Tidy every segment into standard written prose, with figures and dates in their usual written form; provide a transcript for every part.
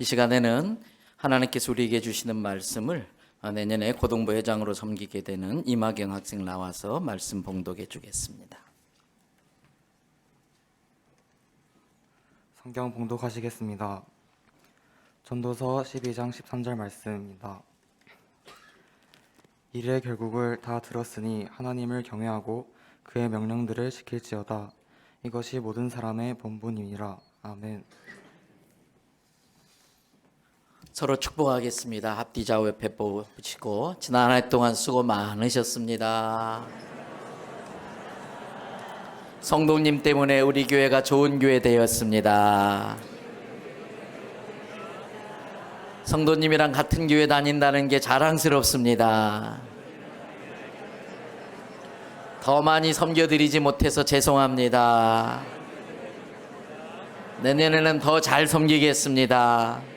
이 시간에는 하나님께서 우리에게 주시는 말씀을 내년에 고등부 회장으로 섬기게 되는 이마경 학생 나와서 말씀 봉독해 주겠습니다. 성경 봉독하시겠습니다. 전도서 12장 13절 말씀입니다. 이래 결국을 다 들었으니 하나님을 경외하고 그의 명령들을 지킬지어다. 이것이 모든 사람의 본분이니라. 아멘. 서로 축복하겠습니다. 앞뒤 좌우 옆에 보시고 지난 한 해 동안 수고 많으셨습니다. 성도님 때문에 우리 교회가 좋은 교회 되었습니다. 성도님이랑 같은 교회 다닌다는 게 자랑스럽습니다. 더 많이 섬겨드리지 못해서 죄송합니다. 내년에는 더 잘 섬기겠습니다.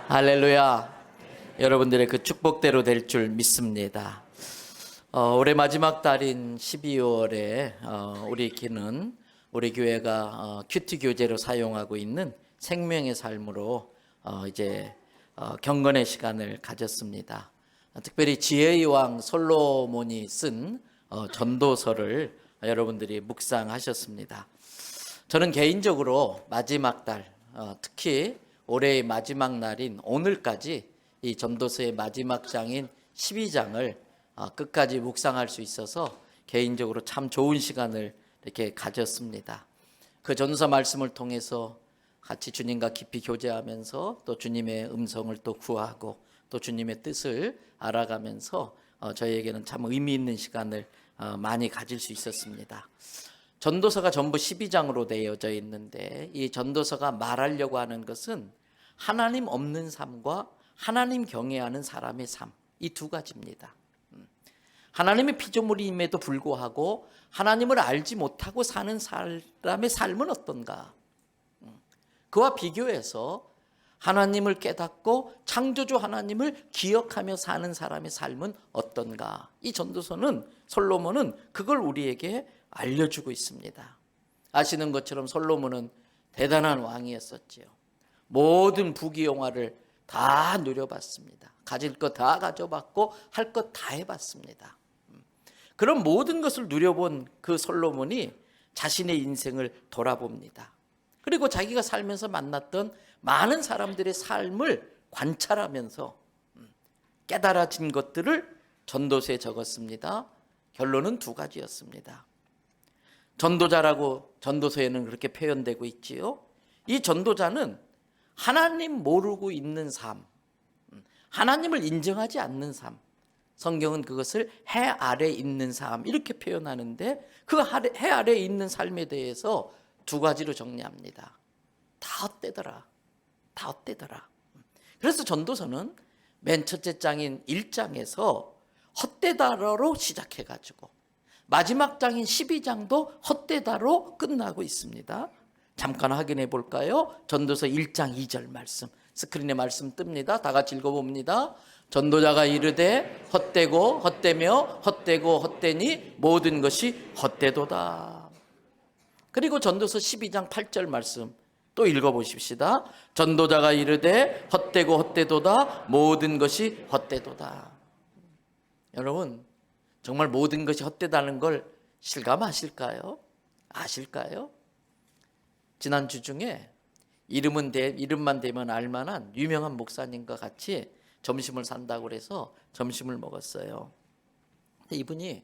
할렐루야. 여러분들의 그 축복대로 될 줄 믿습니다. 올해 마지막 달인 12월에 우리 교회가 큐티 교재로 사용하고 있는 생명의 삶으로 이제 경건의 시간을 가졌습니다. 특별히 지혜의 왕 솔로몬이 쓴 전도서를 여러분들이 묵상하셨습니다. 저는 개인적으로 마지막 달, 특히 올해의 마지막 날인 오늘까지 이 전도서의 마지막 장인 12장을 끝까지 묵상할 수 있어서 개인적으로 참 좋은 시간을 이렇게 가졌습니다. 그 전도서 말씀을 통해서 같이 주님과 깊이 교제하면서 또 주님의 음성을 또 구하고 또 주님의 뜻을 알아가면서 저희에게는 참 의미 있는 시간을 많이 가질 수 있었습니다. 전도서가 전부 12장으로 되어져 있는데 이 전도서가 말하려고 하는 것은 하나님 없는 삶과 하나님 경외하는 사람의 삶, 이 두 가지입니다. 하나님의 피조물임에도 불구하고 하나님을 알지 못하고 사는 사람의 삶은 어떤가? 그와 비교해서 하나님을 깨닫고 창조주 하나님을 기억하며 사는 사람의 삶은 어떤가? 이 전도서는 솔로몬은 그걸 우리에게 알려주고 있습니다. 아시는 것처럼 솔로몬은 대단한 왕이었었지요. 모든 부귀영화를 다 누려봤습니다. 가질 것 다 가져봤고 할 것 다 해봤습니다. 그런 모든 것을 누려본 그 솔로몬이 자신의 인생을 돌아봅니다. 그리고 자기가 살면서 만났던 많은 사람들의 삶을 관찰하면서 깨달아진 것들을 전도서에 적었습니다. 결론은 두 가지였습니다. 전도자라고 전도서에는 그렇게 표현되고 있지요. 이 전도자는 하나님 모르고 있는 삶, 하나님을 인정하지 않는 삶, 성경은 그것을 해 아래 있는 삶 이렇게 표현하는데 그 해 아래 있는 삶에 대해서 두 가지로 정리합니다. 다 헛되더라. 다 헛되더라. 그래서 전도서는 맨 첫째 장인 1장에서 헛되다로 시작해가지고 마지막 장인 12장도 헛되다로 끝나고 있습니다. 잠깐 확인해 볼까요? 전도서 1장 2절 말씀, 스크린에 말씀 뜹니다. 다 같이 읽어봅니다. 전도자가 이르되 헛되고 헛되며 헛되고 헛되니 모든 것이 헛되도다. 그리고 전도서 12장 8절 말씀 또 읽어보십시다. 전도자가 이르되 헛되고 헛되도다 모든 것이 헛되도다. 여러분 정말 모든 것이 헛되다는 걸 실감하실까요? 아실까요? 지난주 중에 이름만 대면 알만한 유명한 목사님과 같이 점심을 산다고 그래서 점심을 먹었어요. 근데 이분이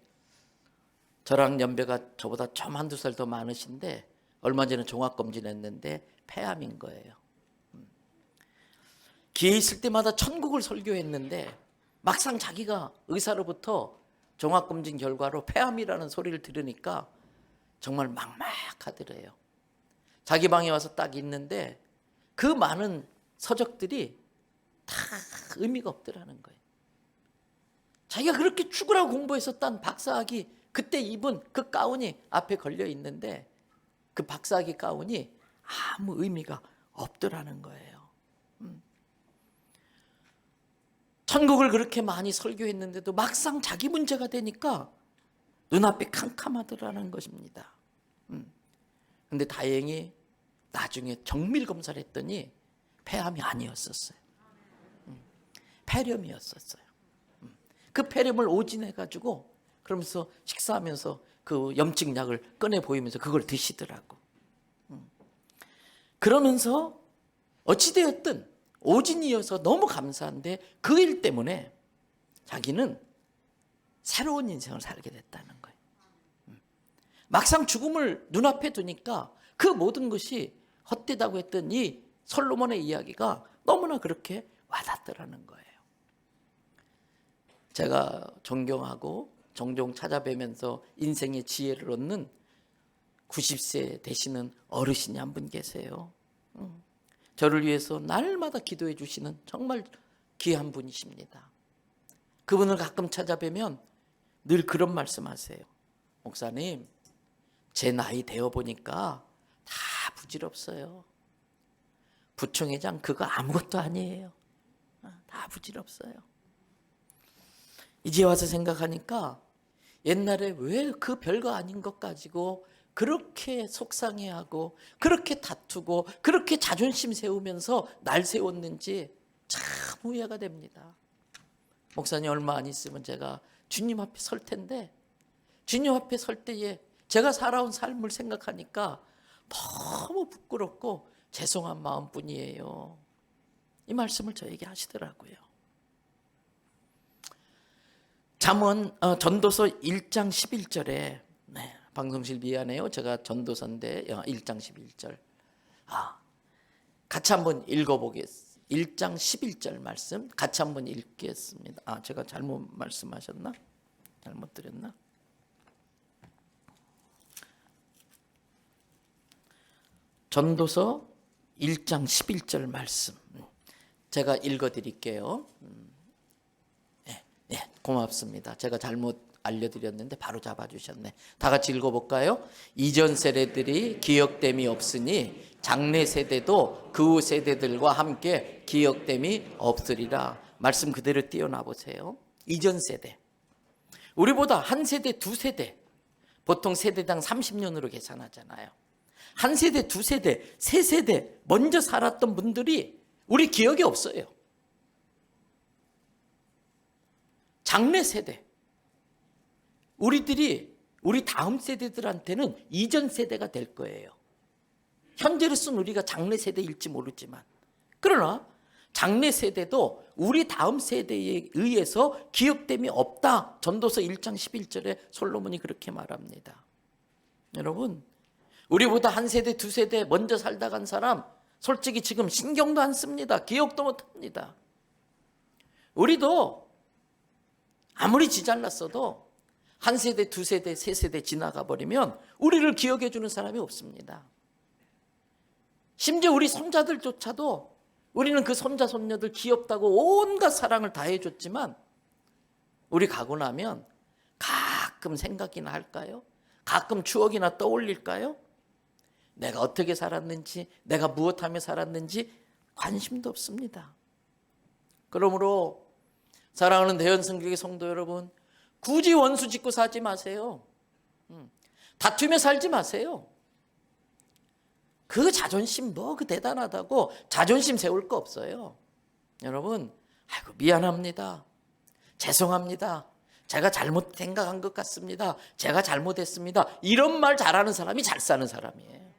저랑 연배가 저보다 좀 한두 살 더 많으신데 얼마 전에 종합검진 했는데 폐암인 거예요. 기회 있을 때마다 천국을 설교했는데 막상 자기가 의사로부터 종합검진 결과로 폐암이라는 소리를 들으니까 정말 막막하더래요. 자기 방에 와서 딱 있는데 그 많은 서적들이 다 의미가 없더라는 거예요. 자기가 그렇게 죽으라고 공부했었던 박사학위 그때 입은 그 가운이 앞에 걸려 있는데 그 박사학위 가운이 아무 의미가 없더라는 거예요. 천국을 그렇게 많이 설교했는데도 막상 자기 문제가 되니까 눈앞이 캄캄하더라는 것입니다. 근데 다행히 나중에 정밀 검사를 했더니 폐암이 아니었었어요. 폐렴이었었어요. 그 폐렴을 오진해가지고 그러면서 식사하면서 그 염증약을 꺼내 보이면서 그걸 드시더라고. 그러면서 어찌되었든 오진이어서 너무 감사한데 그 일 때문에 자기는 새로운 인생을 살게 됐다는 거예요. 막상 죽음을 눈앞에 두니까 그 모든 것이 헛되다고 했던 이 솔로몬의 이야기가 너무나 그렇게 와닿더라는 거예요. 제가 존경하고 종종 찾아뵈면서 인생의 지혜를 얻는 90세 되시는 어르신이 한 분 계세요. 저를 위해서 날마다 기도해 주시는 정말 귀한 분이십니다. 그분을 가끔 찾아뵈면 늘 그런 말씀하세요. 목사님, 제 나이 되어 보니까 다 부질없어요. 부총회장 그거 아무것도 아니에요. 다 부질없어요. 이제 와서 생각하니까 옛날에 왜 그 별거 아닌 것 가지고 그렇게 속상해하고 그렇게 다투고 그렇게 자존심 세우면서 날 세웠는지 참 후회가 됩니다. 목사님 얼마 안 있으면 제가 주님 앞에 설 텐데 주님 앞에 설 때에 제가 살아온 삶을 생각하니까 너무 부끄럽고 죄송한 마음뿐이에요. 이 말씀을 저에게 하시더라고요. 잠언 전도서 1장 11절에 방송실 미안해요. 제가 전도서인데 1장 11절 같이 한번 읽어보겠습니다. 1장 11절 말씀 같이 한번 읽겠습니다. 제가 잘못 말씀하셨나? 잘못 드렸나? 전도서 1장 11절 말씀 제가 읽어드릴게요. 네, 고맙습니다. 제가 잘못 알려드렸는데 바로 잡아주셨네. 다 같이 읽어볼까요? 이전 세대들이 기억됨이 없으니 장래 세대도 그 세대들과 함께 기억됨이 없으리라. 말씀 그대로 띄어놔 보세요. 이전 세대, 우리보다 한 세대, 두 세대, 보통 세대당 30년으로 계산하잖아요. 한 세대, 두 세대, 세 세대 먼저 살았던 분들이 우리 기억에 없어요. 장래 세대, 우리 다음 세대들한테는 이전 세대가 될 거예요. 현재로서는 우리가 장래 세대일지 모르지만, 그러나 장래 세대도 우리 다음 세대에 의해서 기억됨이 없다. 전도서 1장 11절에 솔로몬이 그렇게 말합니다. 여러분, 우리보다 한 세대, 두 세대 먼저 살다 간 사람 솔직히 지금 신경도 안 씁니다. 기억도 못 합니다. 우리도 아무리 지잘났어도 한 세대, 두 세대, 세 세대 지나가 버리면 우리를 기억해 주는 사람이 없습니다. 심지어 우리 손자들조차도 우리는 그 손자, 손녀들 귀엽다고 온갖 사랑을 다 해줬지만 우리 가고 나면 가끔 생각이나 할까요? 가끔 추억이나 떠올릴까요? 내가 어떻게 살았는지, 내가 무엇하며 살았는지 관심도 없습니다. 그러므로 사랑하는 대연성교회 성도 여러분, 굳이 원수 짓고 살지 마세요. 다투며 살지 마세요. 그 자존심 그 대단하다고 자존심 세울 거 없어요. 여러분, 아이고 미안합니다. 죄송합니다. 제가 잘못 생각한 것 같습니다. 제가 잘못했습니다. 이런 말 잘하는 사람이 잘 사는 사람이에요.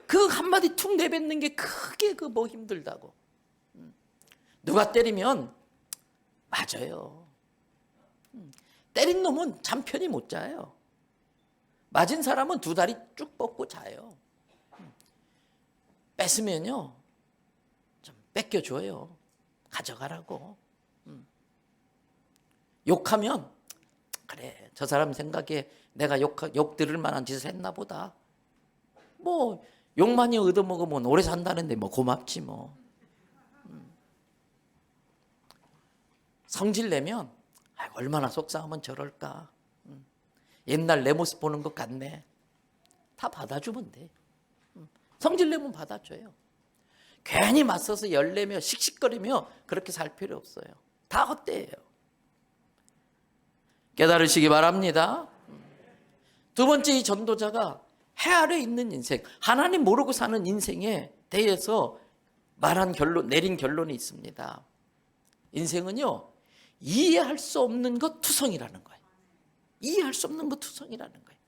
그 한마디 툭 내뱉는 게 크게 힘들다고. 누가 때리면 맞아요. 때린 놈은 잠 편히 못 자요. 맞은 사람은 두 다리 쭉 뻗고 자요. 뺏으면요, 좀 뺏겨줘요. 가져가라고. 욕하면 그래, 저 사람 생각에 내가 욕 들을 만한 짓을 했나 보다. 욕 많이 얻어먹으면 오래 산다는데 고맙지 뭐. 성질 내면 얼마나 속상하면 저럴까. 옛날 내 모습 보는 것 같네. 다 받아주면 돼. 성질 내면 받아줘요. 괜히 맞서서 열내며 씩씩거리며 그렇게 살 필요 없어요. 다 헛되예요. 깨달으시기 바랍니다. 두 번째, 이 전도자가 해 아래 있는 인생, 하나님 모르고 사는 인생에 대해서 내린 결론이 있습니다. 인생은요, 이해할 수 없는 것 투성이라는 거예요. 이해할 수 없는 것 투성이라는 거예요.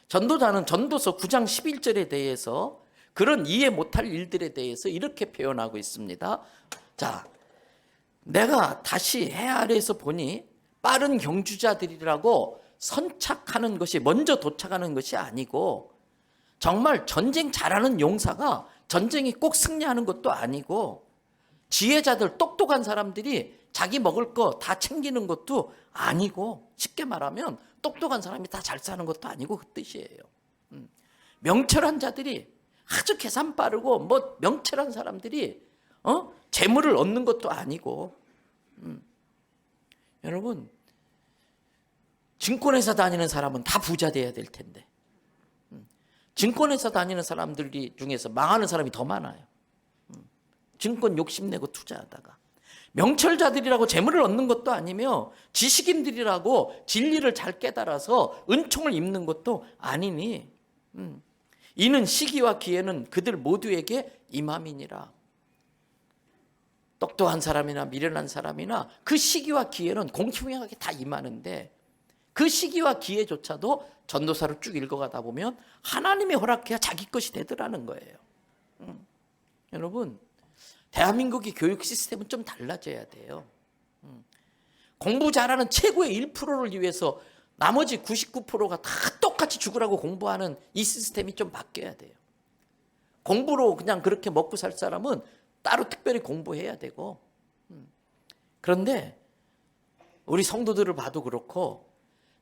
전도자는 전도서 9장 11절에 대해서 그런 이해 못할 일들에 대해서 이렇게 표현하고 있습니다. 자, 내가 다시 해 아래에서 보니 빠른 경주자들이라고 선착하는 것이, 먼저 도착하는 것이 아니고, 정말 전쟁 잘하는 용사가 전쟁이 꼭 승리하는 것도 아니고, 지혜자들, 똑똑한 사람들이 자기 먹을 거 다 챙기는 것도 아니고, 쉽게 말하면 똑똑한 사람이 다 잘 사는 것도 아니고 그 뜻이에요. 명철한 자들이, 아주 계산 빠르고 명철한 사람들이 재물을 얻는 것도 아니고, 여러분, 증권회사 다니는 사람은 다 부자 돼야 될 텐데, 증권회사 다니는 사람들 중에서 망하는 사람이 더 많아요. 증권 욕심내고 투자하다가. 명철자들이라고 재물을 얻는 것도 아니며, 지식인들이라고 진리를 잘 깨달아서 은총을 입는 것도 아니니, 이는 시기와 기회는 그들 모두에게 임함이니라. 똑똑한 사람이나 미련한 사람이나 그 시기와 기회는 공평하게 다 임하는데, 그 시기와 기회조차도 전도사를 쭉 읽어가다 보면 하나님의 허락해야 자기 것이 되더라는 거예요. 여러분, 대한민국의 교육 시스템은 좀 달라져야 돼요. 공부 잘하는 최고의 1%를 위해서 나머지 99%가 다 똑같이 죽으라고 공부하는 이 시스템이 좀 바뀌어야 돼요. 공부로 그냥 그렇게 먹고 살 사람은 따로 특별히 공부해야 되고, 그런데 우리 성도들을 봐도 그렇고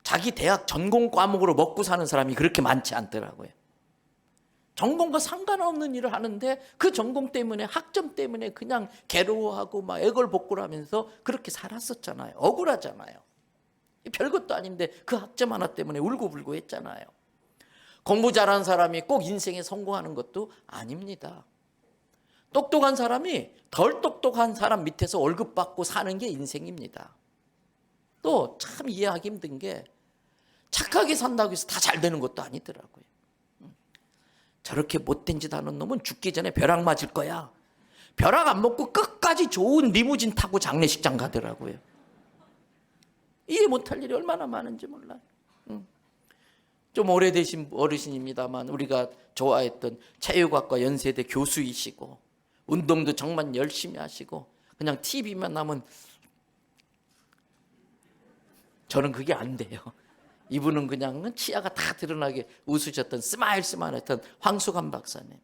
자기 대학 전공 과목으로 먹고 사는 사람이 그렇게 많지 않더라고요. 전공과 상관없는 일을 하는데 그 전공 때문에, 학점 때문에 그냥 괴로워하고 막 애걸복걸 하면서 그렇게 살았었잖아요. 억울하잖아요. 별것도 아닌데 그 학점 하나 때문에 울고불고 했잖아요. 공부 잘하는 사람이 꼭 인생에 성공하는 것도 아닙니다. 똑똑한 사람이 덜 똑똑한 사람 밑에서 월급 받고 사는 게 인생입니다. 또 참 이해하기 힘든 게, 착하게 산다고 해서 다 잘 되는 것도 아니더라고요. 저렇게 못된 짓 하는 놈은 죽기 전에 벼락 맞을 거야. 벼락 안 먹고 끝까지 좋은 리무진 타고 장례식장 가더라고요. 이해 못할 일이 얼마나 많은지 몰라요. 좀 오래되신 어르신입니다만 우리가 좋아했던 체육학과 연세대 교수이시고, 운동도 정말 열심히 하시고, 그냥 TV만 나면 저는 그게 안 돼요. 이분은 그냥 치아가 다 드러나게 웃으셨던, 스마일스만했던 황수관 박사님.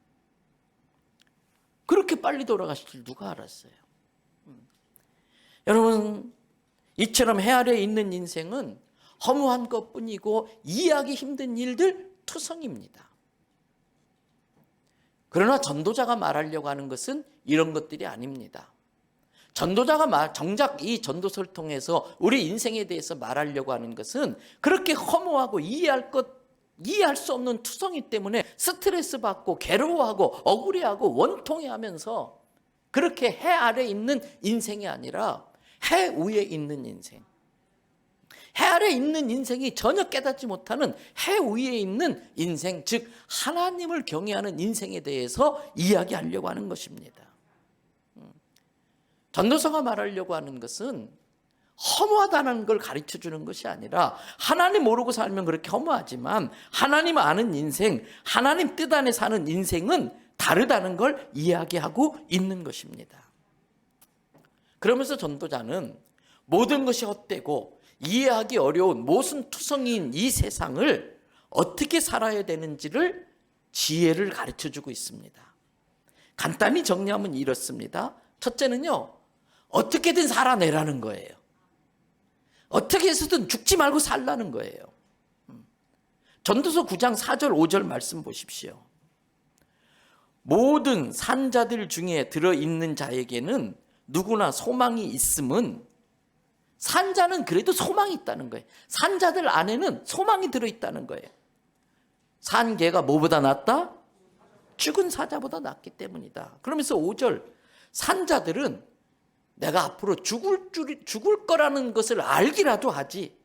그렇게 빨리 돌아가실 줄 누가 알았어요. 여러분, 이처럼 해 아래에 있는 인생은 허무한 것뿐이고 이해하기 힘든 일들 투성입니다. 그러나 전도자가 말하려고 하는 것은 이런 것들이 아닙니다. 전도자가 정작 이 전도서를 통해서 우리 인생에 대해서 말하려고 하는 것은 그렇게 허무하고 이해할 수 없는 투성이 때문에 스트레스 받고 괴로워하고 억울해하고 원통해하면서 그렇게 해 아래에 있는 인생이 아니라 해 위에 있는 인생. 해 아래에 있는 인생이 전혀 깨닫지 못하는 해 위에 있는 인생, 즉 하나님을 경외하는 인생에 대해서 이야기하려고 하는 것입니다. 전도서가 말하려고 하는 것은 허무하다는 걸 가르쳐 주는 것이 아니라, 하나님 모르고 살면 그렇게 허무하지만 하나님 아는 인생, 하나님 뜻 안에 사는 인생은 다르다는 걸 이야기하고 있는 것입니다. 그러면서 전도자는 모든 것이 헛되고 이해하기 어려운 모순투성이인 이 세상을 어떻게 살아야 되는지를, 지혜를 가르쳐 주고 있습니다. 간단히 정리하면 이렇습니다. 첫째는요, 어떻게든 살아내라는 거예요. 어떻게 해서든 죽지 말고 살라는 거예요. 전도서 9장 4절 5절 말씀 보십시오. 모든 산자들 중에 들어있는 자에게는 누구나 소망이 있음은, 산자는 그래도 소망이 있다는 거예요. 산자들 안에는 소망이 들어있다는 거예요. 산 개가 뭐보다 낫다? 죽은 사자보다 낫기 때문이다. 그러면서 5절, 산자들은 내가 앞으로 죽을 거라는 것을 알기라도 하지,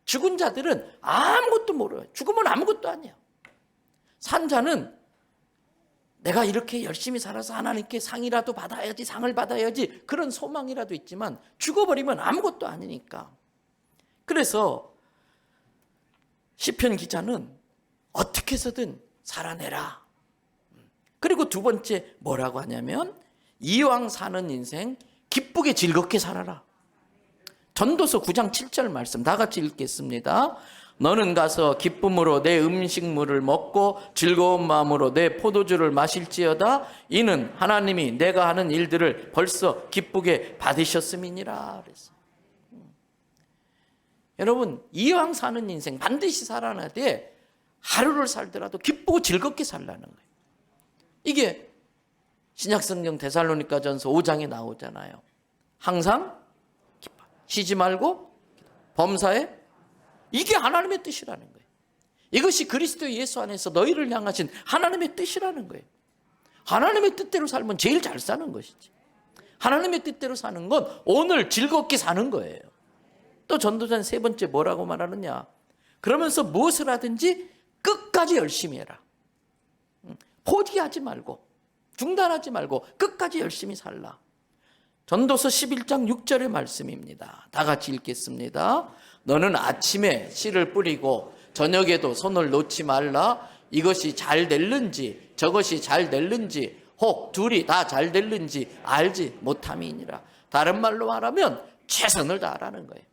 죽은 자들은 아무것도 모르요. 죽으면 아무것도 아니야. 산자는 내가 이렇게 열심히 살아서 하나님께 상이라도 받아야지, 상을 받아야지, 그런 소망이라도 있지만 죽어버리면 아무것도 아니니까. 그래서 시편 기자는 어떻게 해서든 살아내라. 그리고 두 번째 뭐라고 하냐면 이왕 사는 인생 기쁘게 즐겁게 살아라. 전도서 9장 7절 말씀 다 같이 읽겠습니다. 너는 가서 기쁨으로 내 음식물을 먹고 즐거운 마음으로 내 포도주를 마실지어다. 이는 하나님이 내가 하는 일들을 벌써 기쁘게 받으셨음이니라. 그랬어요. 여러분, 이왕 사는 인생 반드시 살아야 돼. 하루를 살더라도 기쁘고 즐겁게 살라는 거예요. 이게 신약성경 데살로니가전서 5장에 나오잖아요. 항상 기뻐, 쉬지 말고 범사에, 이게 하나님의 뜻이라는 거예요. 이것이 그리스도 예수 안에서 너희를 향하신 하나님의 뜻이라는 거예요. 하나님의 뜻대로 살면 제일 잘 사는 것이지. 하나님의 뜻대로 사는 건 오늘 즐겁게 사는 거예요. 또 전도자는 세 번째 뭐라고 말하느냐? 그러면서 무엇을 하든지 끝까지 열심히 해라. 포기하지 말고, 중단하지 말고 끝까지 열심히 살라. 전도서 11장 6절의 말씀입니다. 다 같이 읽겠습니다. 너는 아침에 씨를 뿌리고 저녁에도 손을 놓지 말라. 이것이 잘 될는지 저것이 잘 될는지 혹 둘이 다 잘 될는지 알지 못함이니라. 다른 말로 말하면 최선을 다하라는 거예요.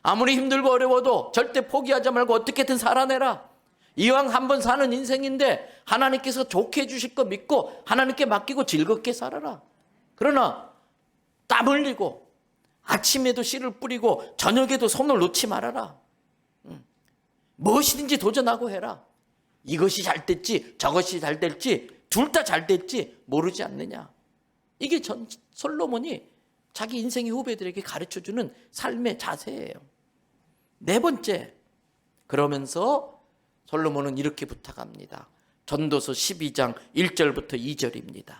아무리 힘들고 어려워도 절대 포기하지 말고 어떻게든 살아내라. 이왕 한번 사는 인생인데 하나님께서 좋게 해주실 거 믿고 하나님께 맡기고 즐겁게 살아라. 그러나 땀 흘리고 아침에도 씨를 뿌리고 저녁에도 손을 놓지 말아라. 무엇이든지 도전하고 해라. 이것이 잘 됐지 저것이 잘 될지 둘 다 잘 될지 모르지 않느냐. 이게 솔로몬이 자기 인생의 후배들에게 가르쳐주는 삶의 자세예요. 네 번째, 그러면서 솔로몬은 이렇게 부탁합니다. 전도서 12장 1절부터 2절입니다.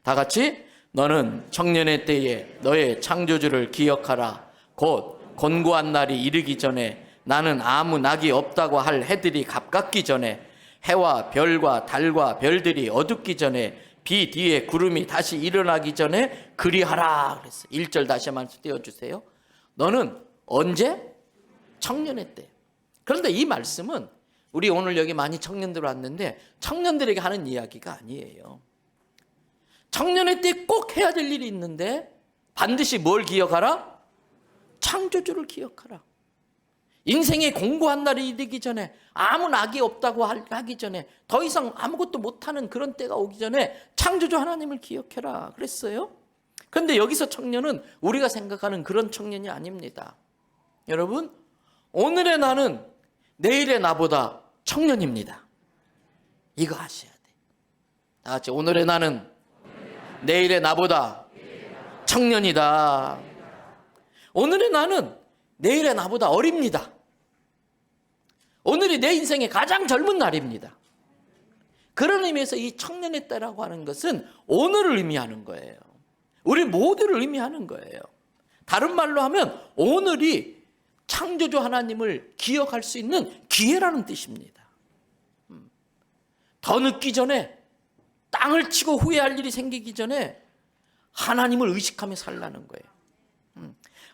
다 같이 너는 청년의 때에 너의 창조주를 기억하라. 곧 곤고한 날이 이르기 전에 나는 아무 낙이 없다고 할 해들이 가깝기 전에 해와 별과 달과 별들이 어둡기 전에 비 뒤에 구름이 다시 일어나기 전에 그리하라 그랬어요. 1절 다시 한번 띄워주세요. 너는 언제? 청년의 때. 그런데 이 말씀은 우리 오늘 여기 많이 청년들 왔는데 청년들에게 하는 이야기가 아니에요. 청년의 때 꼭 해야 될 일이 있는데 반드시 뭘 기억하라? 창조주를 기억하라. 인생의 공고한 날이 이르기 전에 아무 낙이 없다고 하기 전에 더 이상 아무것도 못하는 그런 때가 오기 전에 창조주 하나님을 기억해라 그랬어요. 그런데 여기서 청년은 우리가 생각하는 그런 청년이 아닙니다. 여러분, 오늘의 나는 내일의 나보다 청년입니다. 이거 아셔야 돼. 다 같이 오늘의 나는 내일의 나보다 청년이다. 오늘의 나는 내일의 나보다 어립니다. 오늘이 내 인생의 가장 젊은 날입니다. 그런 의미에서 이 청년의 때라고 하는 것은 오늘을 의미하는 거예요. 우리 모두를 의미하는 거예요. 다른 말로 하면 오늘이 창조주 하나님을 기억할 수 있는 기회라는 뜻입니다. 더 늦기 전에 땅을 치고 후회할 일이 생기기 전에 하나님을 의식하며 살라는 거예요.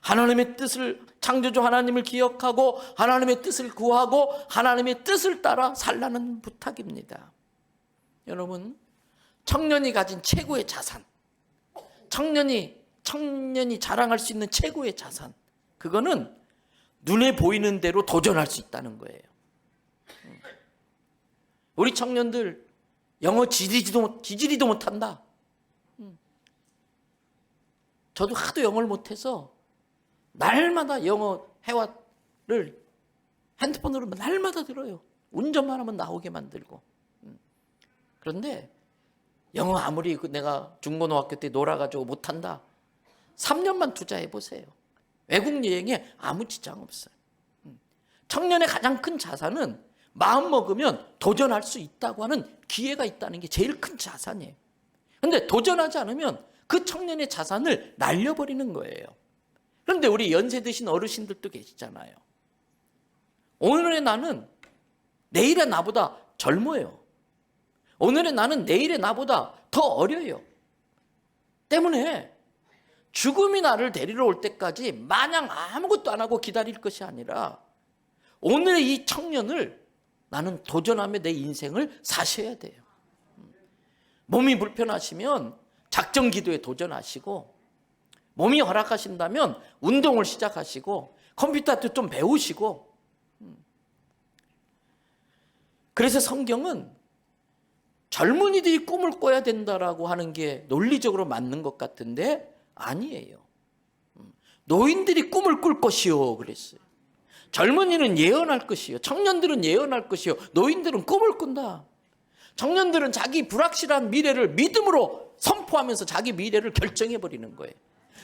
하나님의 뜻을, 창조주 하나님을 기억하고 하나님의 뜻을 구하고 하나님의 뜻을 따라 살라는 부탁입니다. 여러분, 청년이 가진 최고의 자산, 청년이 자랑할 수 있는 최고의 자산, 그거는 눈에 보이는 대로 도전할 수 있다는 거예요. 우리 청년들 영어 지지리도 못한다. 저도 하도 영어를 못해서 날마다 영어 회화를 핸드폰으로 날마다 들어요. 운전만 하면 나오게 만들고. 그런데 영어 아무리 내가 중고등학교 때 놀아가지고 못한다. 3년만 투자해 보세요. 외국 여행에 아무 지장 없어요. 청년의 가장 큰 자산은 마음 먹으면 도전할 수 있다고 하는 기회가 있다는 게 제일 큰 자산이에요. 그런데 도전하지 않으면 그 청년의 자산을 날려버리는 거예요. 그런데 우리 연세 드신 어르신들도 계시잖아요. 오늘의 나는 내일의 나보다 젊어요. 오늘의 나는 내일의 나보다 더 어려요. 때문에 죽음이 나를 데리러 올 때까지 마냥 아무것도 안 하고 기다릴 것이 아니라 오늘의 이 청년을 나는 도전하며 내 인생을 사셔야 돼요. 몸이 불편하시면 작정 기도에 도전하시고, 몸이 허락하신다면 운동을 시작하시고, 컴퓨터도 좀 배우시고. 그래서 성경은 젊은이들이 꿈을 꿔야 된다라고 하는 게 논리적으로 맞는 것 같은데 아니에요. 노인들이 꿈을 꿀 것이요 그랬어요. 젊은이는 예언할 것이요, 청년들은 예언할 것이요, 노인들은 꿈을 꾼다. 청년들은 자기 불확실한 미래를 믿음으로 선포하면서 자기 미래를 결정해버리는 거예요.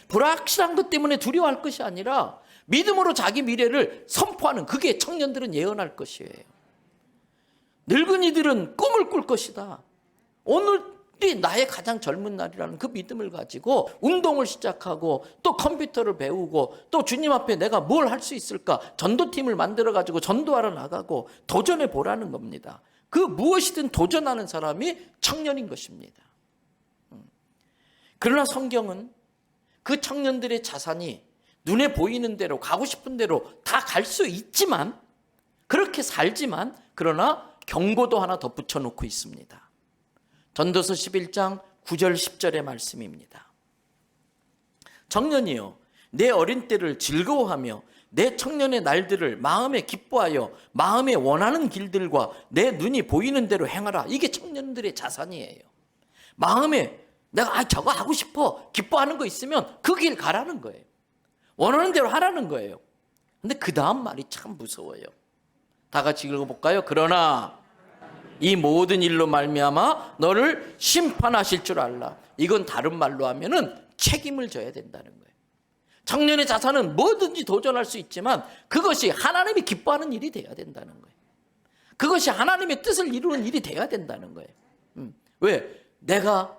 불확실한 것 때문에 두려워할 것이 아니라 믿음으로 자기 미래를 선포하는, 그게 청년들은 예언할 것이에요. 늙은이들은 꿈을 꿀 것이다. 오늘이 나의 가장 젊은 날이라는 그 믿음을 가지고 운동을 시작하고, 또 컴퓨터를 배우고, 또 주님 앞에 내가 뭘 할 수 있을까, 전도팀을 만들어 가지고 전도하러 나가고 도전해 보라는 겁니다. 그 무엇이든 도전하는 사람이 청년인 것입니다. 그러나 성경은 그 청년들의 자산이 눈에 보이는 대로, 가고 싶은 대로 다 갈 수 있지만, 그렇게 살지만, 그러나 경고도 하나 덧붙여 놓고 있습니다. 전도서 11장 9절 10절의 말씀입니다. 청년이여, 내 어린 때를 즐거워하며 내 청년의 날들을 마음에 기뻐하여 마음에 원하는 길들과 내 눈이 보이는 대로 행하라. 이게 청년들의 자산이에요. 마음에 내가 저거 하고 싶어, 기뻐하는 거 있으면 그 길 가라는 거예요. 원하는 대로 하라는 거예요. 근데 그 다음 말이 참 무서워요. 다 같이 읽어볼까요? 그러나 이 모든 일로 말미암아 너를 심판하실 줄 알라. 이건 다른 말로 하면은 책임을 져야 된다는 거예요. 청년의 자산은 뭐든지 도전할 수 있지만 그것이 하나님이 기뻐하는 일이 돼야 된다는 거예요. 그것이 하나님의 뜻을 이루는 일이 돼야 된다는 거예요. 왜? 내가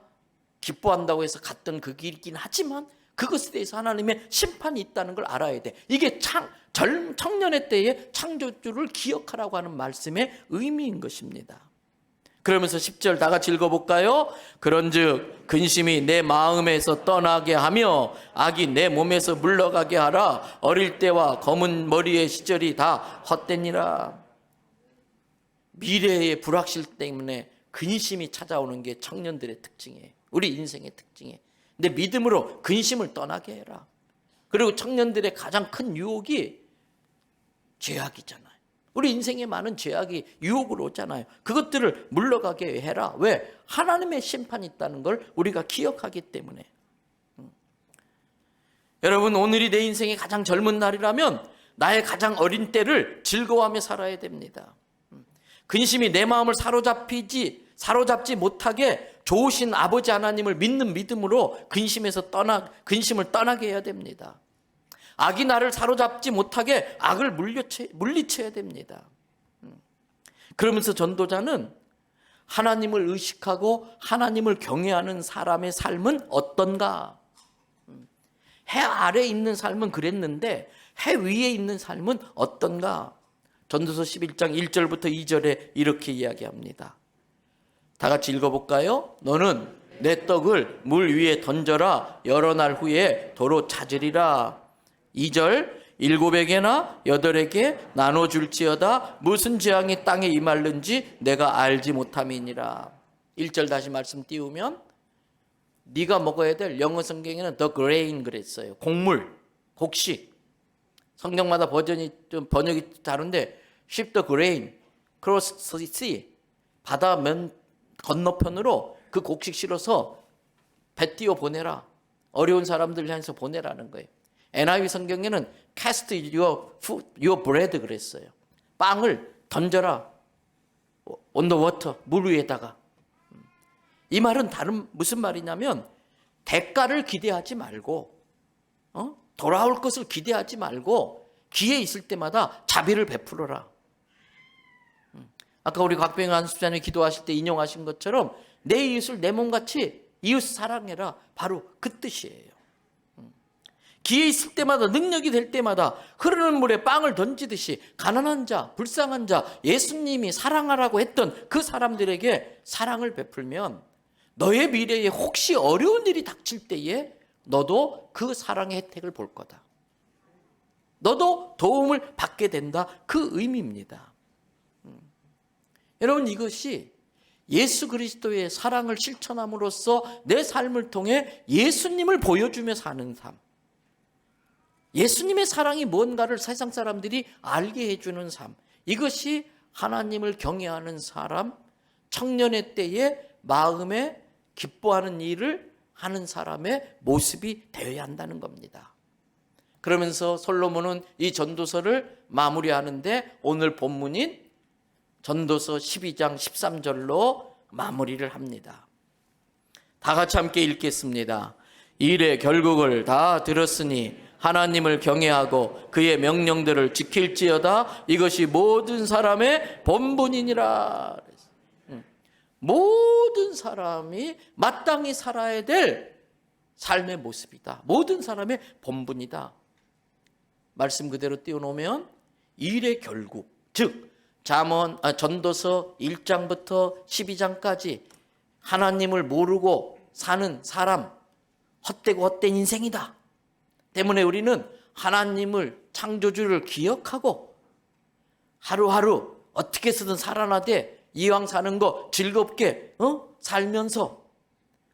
기뻐한다고 해서 갔던 그 길이긴 하지만 그것에 대해서 하나님의 심판이 있다는 걸 알아야 돼. 이게 청년의 때에 창조주를 기억하라고 하는 말씀의 의미인 것입니다. 그러면서 10절 다 같이 읽어볼까요? 그런즉 근심이 내 마음에서 떠나게 하며 악이 내 몸에서 물러가게 하라. 어릴 때와 검은 머리의 시절이 다 헛되니라. 미래의 불확실 때문에 근심이 찾아오는 게 청년들의 특징이에요. 우리 인생의 특징이에요. 근데 믿음으로 근심을 떠나게 해라. 그리고 청년들의 가장 큰 유혹이 죄악이잖아요. 우리 인생에 많은 죄악이 유혹으로 오잖아요. 그것들을 물러가게 해라. 왜? 하나님의 심판이 있다는 걸 우리가 기억하기 때문에. 여러분, 오늘이 내 인생의 가장 젊은 날이라면 나의 가장 어린 때를 즐거워하며 살아야 됩니다. 근심이 내 마음을 사로잡지 못하게 좋으신 아버지 하나님을 믿는 믿음으로 근심을 떠나게 해야 됩니다. 악이 나를 사로잡지 못하게 악을 물리쳐야 됩니다. 그러면서 전도자는 하나님을 의식하고 하나님을 경외하는 사람의 삶은 어떤가? 해 아래에 있는 삶은 그랬는데 해 위에 있는 삶은 어떤가? 전도서 11장 1절부터 2절에 이렇게 이야기합니다. 다 같이 읽어볼까요? 너는 내 떡을 물 위에 던져라. 여러 날 후에 도로 찾으리라. 2절 7에게나 8에게 나눠줄지어다. 무슨 재앙이 땅에 임할는지 내가 알지 못함이니라. 1절 다시 말씀 띄우면 네가 먹어야 될, 영어 성경에는 the grain 그랬어요. 곡물, 곡식. 성경마다 번역이 다른데 ship the grain, cross the sea, 바다 면 건너편으로 그 곡식 실어서 배 띄워 보내라. 어려운 사람들 향해서 보내라는 거예요. NIV 성경에는 cast your bread 그랬어요. 빵을 던져라. on the water, 물 위에다가. 이 말은 무슨 말이냐면 대가를 기대하지 말고 돌아올 것을 기대하지 말고 기회 있을 때마다 자비를 베풀어라. 아까 우리 곽병현 안수자님이 기도하실 때 인용하신 것처럼 내 이웃을 내 몸같이 이웃 사랑해라. 바로 그 뜻이에요. 기회 있을 때마다, 능력이 될 때마다 흐르는 물에 빵을 던지듯이 가난한 자, 불쌍한 자, 예수님이 사랑하라고 했던 그 사람들에게 사랑을 베풀면 너의 미래에 혹시 어려운 일이 닥칠 때에 너도 그 사랑의 혜택을 볼 거다. 너도 도움을 받게 된다. 그 의미입니다. 여러분, 이것이 예수 그리스도의 사랑을 실천함으로써 내 삶을 통해 예수님을 보여주며 사는 삶, 예수님의 사랑이 뭔가를 세상 사람들이 알게 해주는 삶, 이것이 하나님을 경외하는 사람, 청년의 때에 마음에 기뻐하는 일을 하는 사람의 모습이 되어야 한다는 겁니다. 그러면서 솔로몬은 이 전도서를 마무리하는데 오늘 본문인 전도서 12장 13절로 마무리를 합니다. 다 같이 함께 읽겠습니다. 일의 결국을 다 들었으니 하나님을 경외하고 그의 명령들을 지킬지어다. 이것이 모든 사람의 본분이니라. 모든 사람이 마땅히 살아야 될 삶의 모습이다. 모든 사람의 본분이다. 말씀 그대로 띄워놓으면 일의 결국, 즉 전도서 1장부터 12장까지 하나님을 모르고 사는 사람, 헛되고 헛된 인생이다. 때문에 우리는 하나님을, 창조주를 기억하고 하루하루 어떻게 해서든 살아나되 이왕 사는 거 즐겁게 살면서,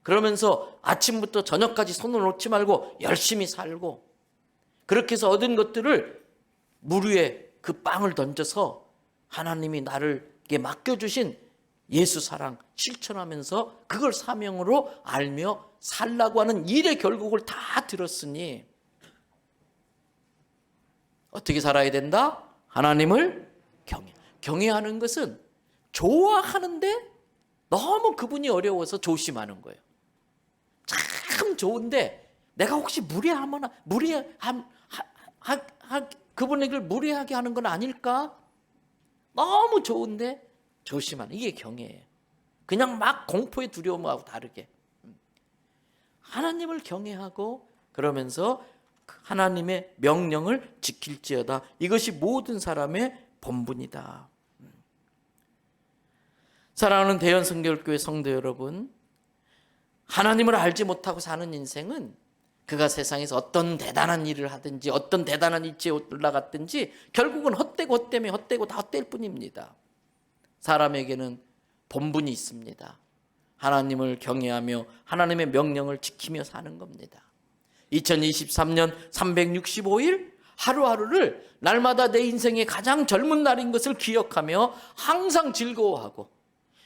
그러면서 아침부터 저녁까지 손을 놓지 말고 열심히 살고, 그렇게 해서 얻은 것들을 물 위에 그 빵을 던져서 하나님이 나를게 맡겨주신 예수 사랑 실천하면서 그걸 사명으로 알며 살라고 하는 일의 결국을 다 들었으니 어떻게 살아야 된다? 하나님을 경외하는 것은 좋아하는데 너무 그분이 어려워서 조심하는 거예요. 참 좋은데 내가 혹시 그분에게 무례하게 하는 건 아닐까? 너무 좋은데 조심하는, 이게 경외예요. 그냥 막 공포의 두려움하고 다르게 하나님을 경외하고 그러면서 하나님의 명령을 지킬지어다. 이것이 모든 사람의 본분이다. 사랑하는 대연성결교회 성도 여러분, 하나님을 알지 못하고 사는 인생은 그가 세상에서 어떤 대단한 일을 하든지 어떤 대단한 위치에 올라갔든지 결국은 헛되고 헛되며 헛되고 다 헛될 뿐입니다. 사람에게는 본분이 있습니다. 하나님을 경외하며 하나님의 명령을 지키며 사는 겁니다. 2023년 365일 하루하루를 날마다 내 인생의 가장 젊은 날인 것을 기억하며 항상 즐거워하고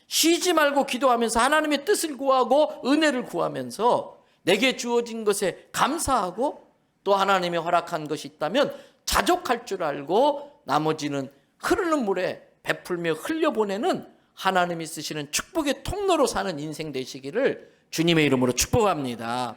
쉬지 말고 기도하면서 하나님의 뜻을 구하고 은혜를 구하면서 내게 주어진 것에 감사하고 또 하나님이 허락한 것이 있다면 자족할 줄 알고 나머지는 흐르는 물에 베풀며 흘려보내는 하나님이 쓰시는 축복의 통로로 사는 인생 되시기를 주님의 이름으로 축복합니다.